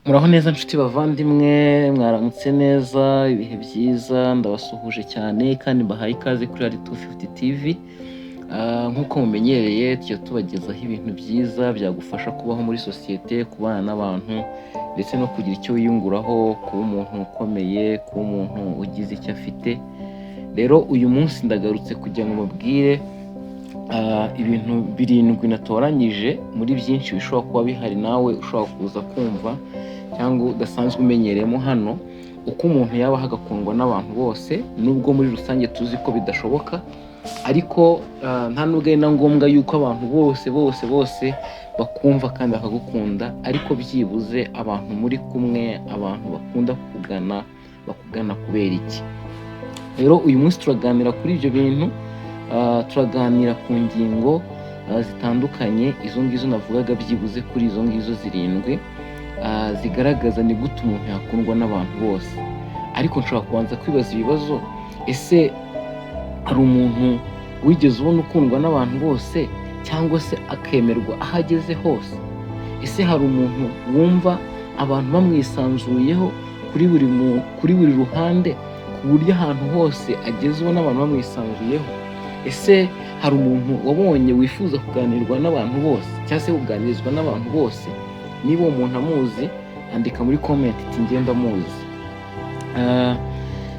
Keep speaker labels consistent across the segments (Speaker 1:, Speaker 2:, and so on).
Speaker 1: Muraho neza nshuti bavandimwe, mwaramutse neza, ibihe byiza, ndabasuhuje cyane kandi mbahaye ikaze kuri R250 TV. Nk'uko mumenyereye tujya tubagezaho ibintu byiza byagufasha kubaho muri sosiyete, kubana n'abantu ndetse no kugira icyo wiyunguraho, kuba umuntu ukomeye, kuba umuntu ugize icyo afite. Rero uyu munsi ndagarutse kugira ngo mubwire ibintu 7 natoranyije muri byinshi bishobora kuba bihari nawe ushobora kuza kumva cyangwa udasanzwe umenyereyemo hano, uko umuntu yabaho agakundwa n'abantu bose, nubwo muri rusange tuzi ko bidashoboka, ariko nta nubwo ari na ngombwa yuko abantu bose bakumva kandi bakagukunda, ariko byibuze abantu muri kumwe, abantu bakunda bakugana kubera iki. Rero uyu munsi turaganira kuri ibyo bintu, turaganira ku ngingo zitandukanye, izo ngizo navugaga byibuze kuri izo ngizo 7 zigaragaza ni gute umuntu yakundwa n'abantu bose. Ariko nshobora kubanza kwibaza ibibazo, ese hari umuntu wigeze ubona ukundwa n'abantu bose cyangwa se akemerwa aho ageze hose? Ese hari umuntu wumva abantu bamwisanzuyeho kuri buri ruhande, ku buryo ahantu hose ageze ubona abantu bamwisanzuyeho? Ese hari umuntu wabonye wifuza kuganirwa n'abantu bose cyangwa se kuganirizwa n'abantu bose? Niba uwo muntu amuzi, andika muri comment iti ngenda muzi.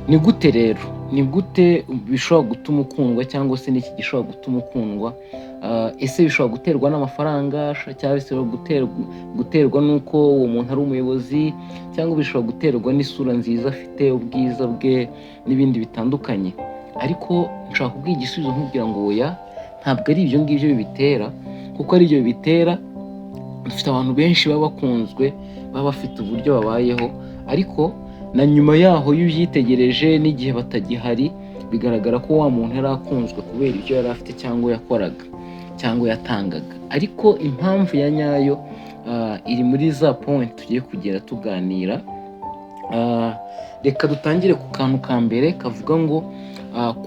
Speaker 1: Ni gute rero? Ni gute bishobora gutuma ukundwa, cyangwa se n'iki gishobora gutuma ukundwa? Ese bishobora guterwa n'amafaranga, cyangwa se guterwa n'uko uwo muntu ari umuyobozi, cyangwa bishobora guterwa n'isura nziza afite, ubwiza bwe n'ibindi bitandukanye? Ariko nshaka kubwira igisubizo nkubwira ngo oya, ntabwo ari ibyo ngibyo bibitera, kuko ari ibyo bibitera. Dufite abantu benshi baba bakunzwe, baba bafite uburyo babayeho, ariko na nyuma yaho iyo ubyitegereje n'igihe batagihari, bigaragara ko wa muntu yari akunzwe kubera ibyo yari afite cyangwa yakoraga cyangwa yatangaga. Ariko impamvu ya nyayo iri muri za point tugiye kugera tuganira. Reka dutangire ku kantu ka mbere kavuga ngo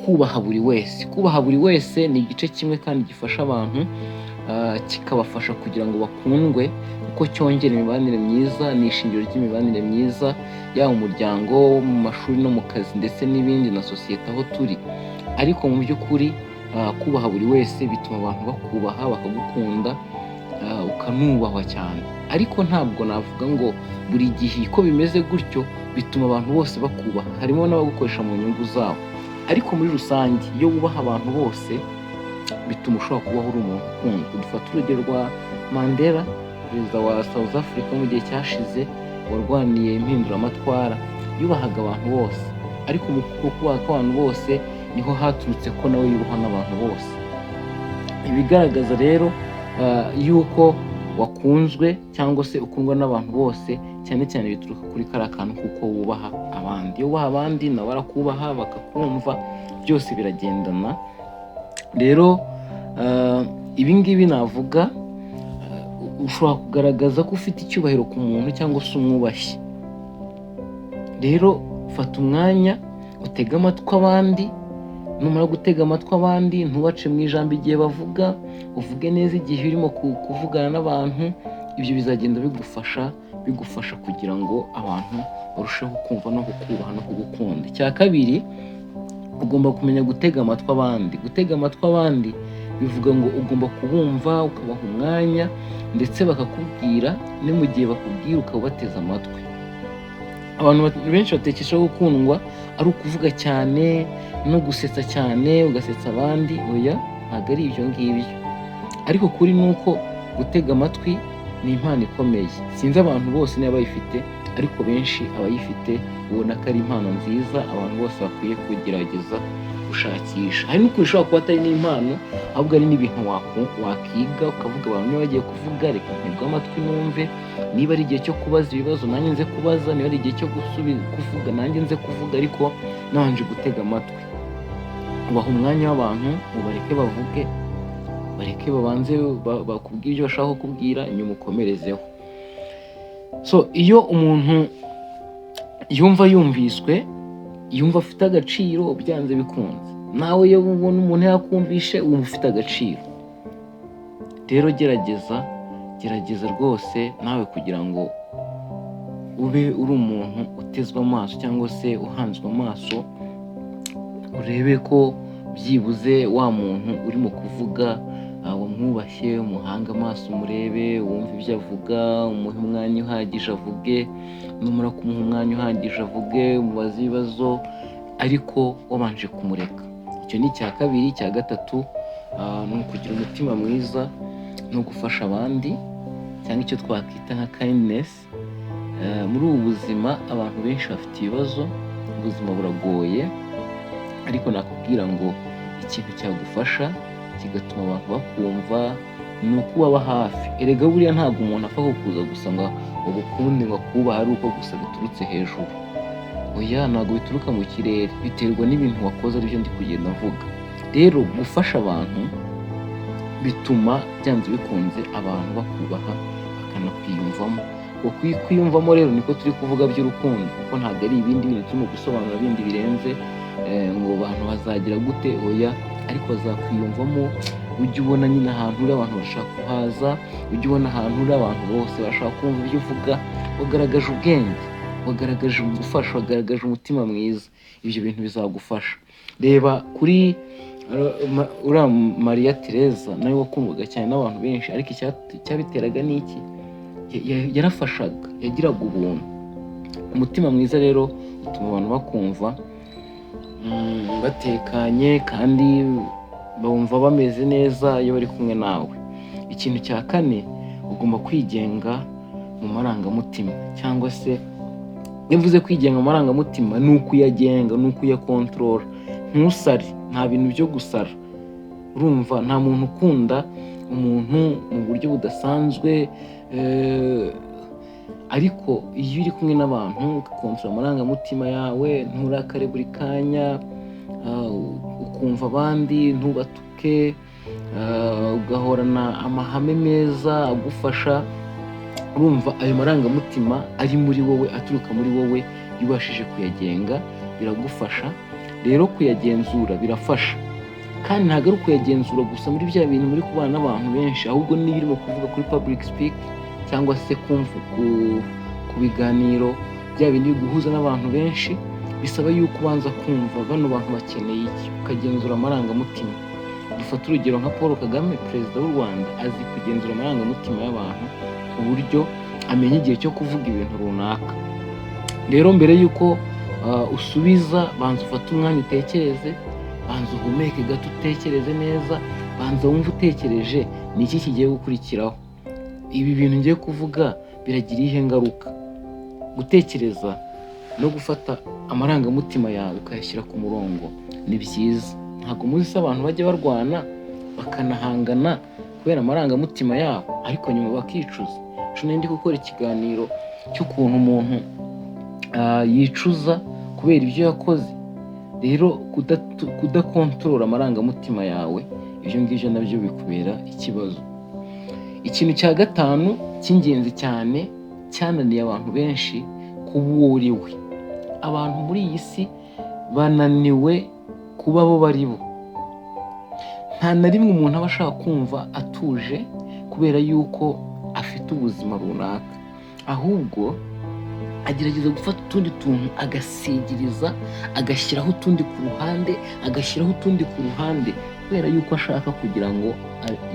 Speaker 1: kubaha buri wese. Kubaha buri wese ni igice kimwe kandi gifasha abantu, kikabafasha kugira ngo bakundwe, kuko cyongera imibanire myiza, ni ishingiro ry'imibanire myiza, yaba umuryango, mu mashuri no mu kazi ndetse n'ibindi, na sosiyete aho turi. Ariko mu by'ukuri kubaha buri wese bituma abantu bakubaha, bakagukunda, ukanubahwa cyane. Ariko ntabwo navuga ngo buri gihe ko bimeze gutyo bituma abantu bose bakubaha, harimo n'abagukoresha mu nyungu zabo. Ariko muri rusange iyo wubaha abantu bose bituma ushobora kubaho uri umuntu ukundwa. Dufata urugero rwa Mandela, perezida wa South Africa mu gihe cyashize, warwaniye impinduramatwara, yubahaga abantu bose. Ariko mu kubaha kw'abantu bose niho haturutse ko nawe yubahwa n'abantu bose. Ibigaragaza rero yuko wakunzwe cyangwa se ukundwa n'abantu bose, cyane cyane bituruka kuri kariya kantu kuko wubaha abandi. Iyo wubaha abandi nabo barakubaha, bakakumva, byose biragendana. Rero ibi ngibi navuga, ushobora kugaragaza ko ufite icyubahiro ku muntu cyangwa se umwubashye. Rero fata umwanya utege amatwi abandi, numara gutega amatwi abandi ntubace mu ijambo igihe bavuga, uvuge neza igihe urimo kuvugana n'abantu. Ibyo bizagenda bigufasha kugira ngo abantu barusheho kumva no kukubaha no kugukunda. Icya kabiri, ugomba kumenya gutega amatwi abandi. Gutega amatwi abandi bivuga ngo ugomba kubumva, ukabaha umwanya, ndetse bakakubwira, ni mu gihe bakubwira ukabateza amatwi. Abantu benshi batekesha gukundwa ari ukuvuga cyane no gusetsa cyane, ugasetsa abandi. Oya, ntabwo ari ibyo ngibyo. Ariko kuri nuko gutega amatwi ni impano ikomeye. Sinzi abantu bose niba bayifite, ariko benshi abayifite ubona ko ari impano nziza abantu bose bakwiye kugerageza gushakisha. Hari n'uko bishobora kuba atari n'impano, ahubwo ari n'ibintu wakiga, ukavuga abantu niba bagiye kuvuga, reka ntege amatwi numve. Niba ari igihe cyo kubaza ibibazo nanjye nze kubaza, niba ari igihe cyo kuvuga nanjye nze kuvuga, ariko nabanje gutega amatwi. Ubaha umwanya w'abantu, ubareke bavuge, bareke babanze bakubwire ibyo bashaka kukubwira, inyuma ukomerezeho. Iyo umuntu yumva yumviswe, yumva afite agaciro, byanze bikunze. Nawe iyo ubona umuntu yakumvishe wumva ufite agaciro. Rero gerageza rwose nawe kugira ngo ube uri umuntu utezwe amaso cyangwa se uhanzwe amaso, urebe ko byibuze wa muntu urimo kuvuga wamwubashye, umuhanga amaso, umurebe, wumve ibyo avuga, umuhe umwanya uhagije avuge, numara kumuha umwanya uhagije avuge, umubaze ibibazo ariko wabanje kumureka. Icyo ni icya kabiri. Icya gatatu ni ukugira umutima mwiza no gufasha abandi, cyangwa icyo twakwita nka kindness. Muri ubu buzima abantu benshi bafite ibibazo, ubuzima buragoye, ariko nakubwira ngo ikintu cyagufasha kigatuma abantu bakumva ni ukubaba hafi. Erega buriya ntabwo umuntu apfa kukuza gusa ngo ubukunde ngo akubaha ari uko gusa biturutse hejuru. Oya, ntabwo bituruka mu kirere, biterwa n'ibintu wakoze, aribyo ndi kugenda mvuga. Rero gufasha abantu bituma byanze bikunze abantu bakubaha bakanakwiyumvamo. Kwiyumvamo rero niko turi kuvuga by'urukundo, kuko ntabwo ari ibindi bintu turimo gusobanura bindi birenze ngo abantu bazagira gute. Oya, ariko bazakwiyumvamo. Ujye ubona nyine ahantu uri abantu bashaka kuhaza, ujye ubona ahantu uri abantu bose bashaka kumva ibyo uvuga. Wagaragaje ubwenge, wagaragaje gufasha, wagaragaje umutima mwiza. Ibyo bintu bizagufasha. Reba kuri uriya Maria Tereza, nawe wakundwaga cyane n'abantu benshi, ariko icyabiteraga ni iki? Yarafashaga, yagiraga ubuntu. Umutima mwiza rero utuma abantu bakumva batekanye kandi bumva bameze neza iyo bari kumwe nawe. Ikintu cya kane, ugomba kwigenga mu marangamutima, cyangwa se nivuze kwigenga mu marangamutima ni ukuyagenga, ni ukuyakontorora. Ntusare, nta bintu byo gusara. Urumva, nta muntu ukunda umuntu mu buryo budasanzwe, ariko iyo uri kumwe n'abantu ugakontorora amarangamutima yawe, nturakare buri kanya, ukumva abandi, ntubatuke, ugahorana amahame meza agufasha. Urumva ayo marangamutima ari muri wowe, aturuka muri wowe, iyo ubashije kuyagenga biragufasha. Rero kuyagenzura birafasha, kandi ntabwo ari ukuyagenzura gusa muri bya bintu muri kubana n'abantu benshi, ahubwo niyo urimo kuvuga kuri public speak cyangwa se kumva ku biganiro bya bindi biguhuza n'abantu benshi, bisaba yuko ubanza kumva bano bantu bakeneye iki, ukagenzura amarangamutima. Dufata urugero nka Paul Kagame, perezida w'u Rwanda, azi kugenzura amarangamutima y'abantu ku buryo amenya igihe cyo kuvuga ibintu runaka. Rero mbere yuko usubiza, banza ufate umwanya utekereze, banza uhumeke gato utekereze neza, banza wumve utekereje ni iki kigiye gukurikiraho. Ibi bintu ngiye kuvuga biragira ihe ngaruka. Gutekereza no gufata amarangamutima yawe ukayashyira ku murongo ni byiza. Ntabwo muzi se abantu bajya barwana bakanahangana kubera amarangamutima yabo, ariko nyuma bakicuza. Nshobora ndi gukora ikiganiro cy'ukuntu umuntu yicuza kubera ibyo yakoze. Rero kudakontorora amarangamutima yawe, ibyo ngibyo nabyo bikubera ikibazo. Ikintu cya gatanu cy'ingenzi cyane cyananiye abantu benshi, kuba uwo uri we. Abantu muri iyi si bananiwe kuba bo bari bo. Nta na rimwe umuntu aba ashaka kumva atuje kubera yuko afite ubuzima runaka, ahubwo agerageza gufata utundi tuntu agasigiriza, agashyiraho utundi ku ruhande, agashyiraho utundi ku ruhande, kubera yuko ashaka kugira ngo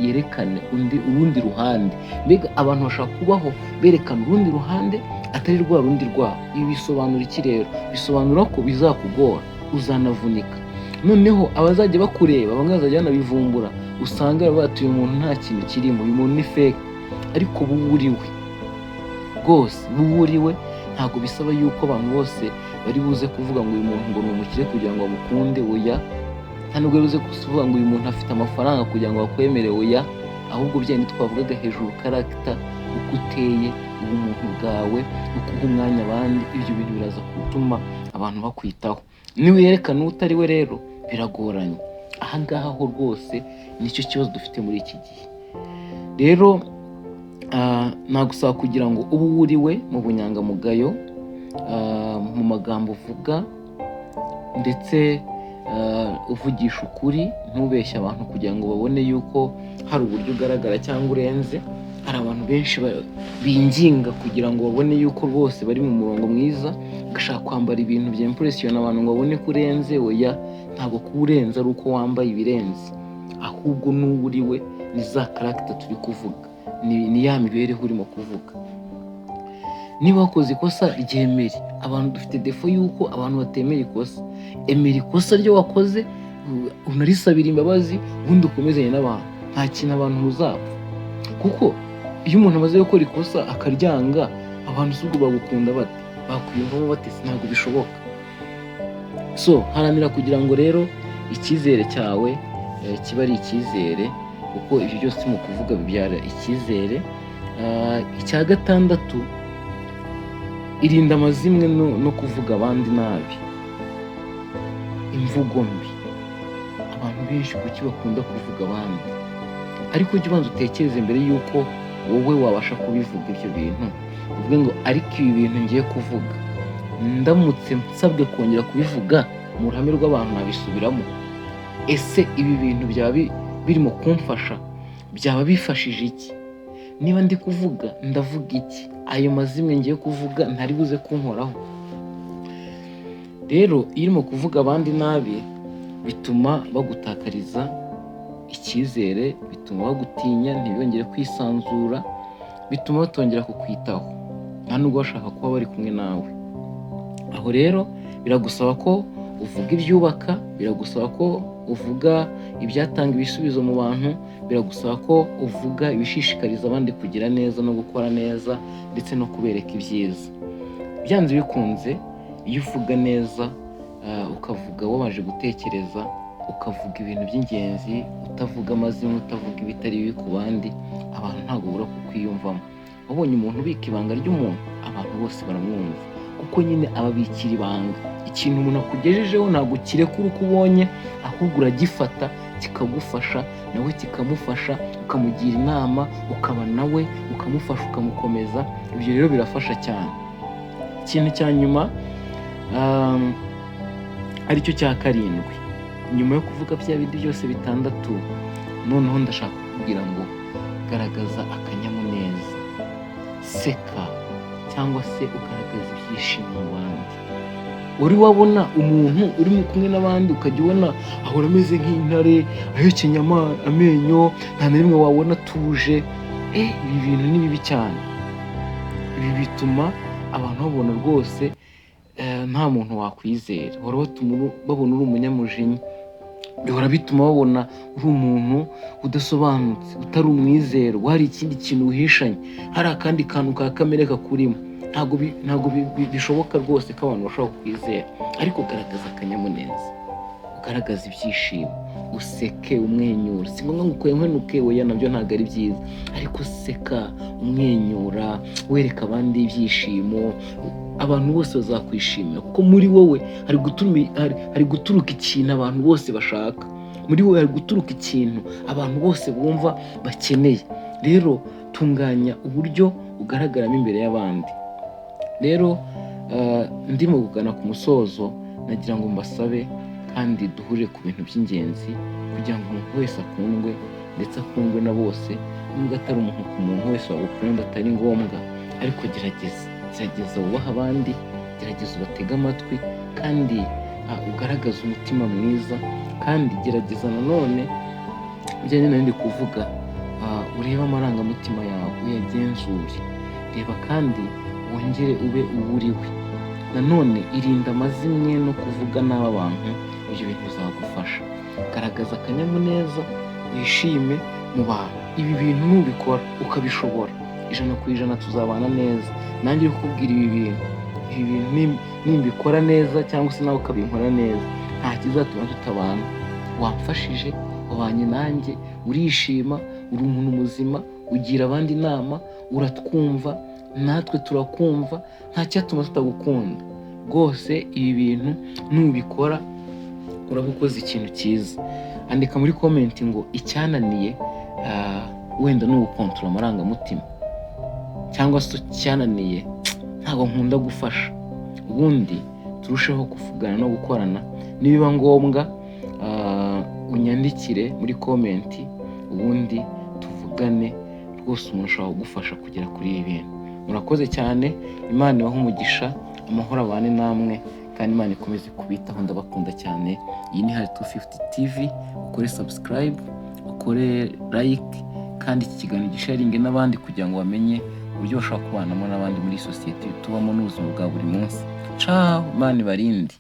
Speaker 1: yerekane urundi ruhande. Mbega abantu bashaka kubaho berekana urundi ruhande atari rwa rundi rwabo. Ibi bisobanura iki rero? Bisobanura ko bizakugora, uzanavunika. Noneho abazajya bakureba, bamwe bazajya banabivumbura, usanga batuye umuntu nta kintu kirimo, uyu muntu ni fake, ariko buburiwe rwose, buburiwe. Ntabwo bisaba yuko abantu bose bari buze kuvuga ngo uyu muntu ngo ni umukire kugira ngo bamukunde. Oya, nta nubwo bari buze kuvuga ngo uyu muntu afite amafaranga kugira ngo bakwemere. Oya, ahubwo bya bindi twavugaga hejuru, karagita, uko uteye, ubumuntu bwawe, uko uha umwanya abandi, ibyo bintu biraza gutuma abantu bakwitaho. Niba yerekana utari we rero biragoranye. Aha ngaha ho rwose nicyo kibazo dufite muri iki gihe. Rero nagusaba kugira ngo ube uriwe mu bunyangamugayo, mu magambo uvuga, ndetse uvugisha ukuri, ntubeshye abantu kugira ngo babone yuko hari uburyo ugaragara cyangwa urenze. Hari hari abantu benshi binginga kugira ngo babone yuko rwose bari mu murongo mwiza, ugashaka kwambara ibintu bya impression abantu ngo babone ko urenze. Oya, ntabwo kuba urenze ari uko wambaye ibirenze, ahubwo n'uwo uri we, ni za character turi kuvuga, ni ya mibereho urimo kuvuga. Niba wakoze ikosa ryemere. Abantu dufite defo yuko abantu batemera ikosa. Emera ikosa ryo wakoze, unarisabira imbabazi, ubundi ukomezanye n'abantu. Nta kintu abantu muzapfa, kuko iyo umuntu amaze gukora ikosa akaryanga, abantu si ubwo bagukunda bate, bakwiyumvamo bate? Ntabwo bishoboka. So haranira kugira ngo rero icyizere cyawe kiba ari icyizere, kuko ibyo byose mu kuvuga bibyara icyizere. Icya gatandatu, irinda amazimwe no kuvuga abandi nabi, imvugo mbi. Abantu benshi kuki bakunda kuvuga abandi, ariko ujye ubanza utekereze mbere yuko wowe wabasha kubivuga ibyo bintu, uvuge ngo ariko ibi bintu ngiye kuvuga, ndamutse nsabwe kongera kubivuga mu ruhame rw'abantu nabisubiramo. Ese ibi bintu byaba birimo kumfasha? Byaba bifashije iki? Niba ndi kuvuga ndavuga iki? Ayo mazimwe ngiye kuvuga ntari buze kunkoraho. Rero iyo urimo kuvuga abandi nabi, bituma bagutakariza icyizere, bituma bagutinya, ntibongere kwisanzura, bituma batongera kukwitaho, nta nubwo bashaka kuba bari kumwe nawe. Aho rero biragusaba ko uvuga ibyubaka, biragusaba ko uvuga ibyatanga ibisubizo mu bantu, biragusaba ko uvuga ibishishikariza abandi kugira neza no gukora neza, ndetse no kubereka ibyiza. Byanze bikunze, iyo uvuga neza, ukavuga wabanje gutekereza, ukavuga ibintu by'ingenzi, utavuga amazimwe, utavuga ibitari bibi ku bandi, abantu ntabwo bura kukwiyumvamo. Wabonye umuntu ubika ibanga ry'umuntu, abantu bose baramwumva, kuko nyine ababikira ibanga. Ikintu umuntu akugejejeho ntabwo ukirekura uko ubonye, ahubwo uragifata kikagufasha, nawe kikamufasha, ukamugira inama, ukaba nawe ukamufasha, ukamukomeza. Ibyo rero birafasha cyane. Ikintu cya nyuma aricyo cya karindwi, nyuma yo kuvuga bya bindi byose bitandatu, noneho ndashaka kukubwira ngo garagaza akanyamuneza, seka, cyangwa se ugaragaza ibyishimo mu bandi. Uri wabona umuntu uri kumwe n'abandi ukajya ubona ahora ameze nk'intare, ahekenya amenyo, nta na rimwe wabona atuje, ibi bintu ni bibi cyane. Ibi bituma abantu babona rwose nta muntu wakwizera, bahora babona uri umunyamujinya, bihora bituma babona uri umuntu udasobanutse, utari umwizerwa, hari ikindi kintu uhishanye, hari akandi kantu ka kamere kakurimo. Ntabwo bishoboka rwose ko abantu bashobora kukwizera. Ariko ugaragaza akanyamuneza, ugaragaza ibyishimo, useke, umwenyura. Si ngombwa ngo ukwenuke, oya, nabyo ntabwo ari byiza, ariko seka, umwenyura, wereka abandi ibyishimo. Abantu bose bazakwishimira, kuko muri wowe hari guturuka ikintu abantu bose bashaka. Muri wowe hari guturuka ikintu abantu bose bumva bakeneye. Rero tunganya uburyo ugaragaramo imbere y'abandi. Rero ndimo kugana ku musozo, nagira ngo mbasabe kandi duhurire ku bintu by'ingenzi, kugira ngo umuntu wese akundwe, ndetse akundwe na bose. Nubwo atari umuntu ku muntu wese wagukunda atari ngombwa, ariko gerageza wubaha abandi, gerageza ubatege amatwi, kandi ugaragaza umutima mwiza. Kandi gerageza nanone bijyanye n'ibindi kuvuga, urebe amarangamutima yawe, uyagenzure. Reba kandi wongere ube uwuriwe. Nanone irinda amazimwe no kuvuga nabi abantu, ibyo bintu bizagufasha. Garagaza akanyamuneza, wishime mu bantu. Ibi bintu nubikora ukabishobora, 100% tuzabana neza. Nanjye kukubwira ibi bintu nimbikora neza, cyangwa se nawe ukabinkora neza, nta kizatuma tutabana. Wamfashije, wabanye nanjye, urishima, uri umuntu muzima, ugira abandi inama, uratwumva, natwe turakumva, nta cyatuma tutagukunda. Rwose ibi bintu nubikora uraba ukoze ikintu cyiza. Andika muri comment ngo icyananiye wenda ni ugukontorora amarangamutima, cyangwa se icyananiye ntabwo nkunda gufasha. Ubundi turusheho kuvugana no gukorana. Nibiba ngombwa unyandikire muri comment, ubundi tuvugane rwose umuntu ushobora kugufasha kugera kuri ibi bintu. Murakoze cyane, Imana ibahe umugisha, amahoro abane namwe, kandi Imana ikomeze kubitaho, ndabakunda cyane. Iyi ni Hari 250 TV, ukore subscribe, ukore like, kandi iki kiganiro gisharinge n'abandi kugira ngo bamenye uburyo bashobora kubanamo n'abandi muri sosiyete tubamo n'ubuzima bwa buri munsi. Ciao, Imana ibarinde.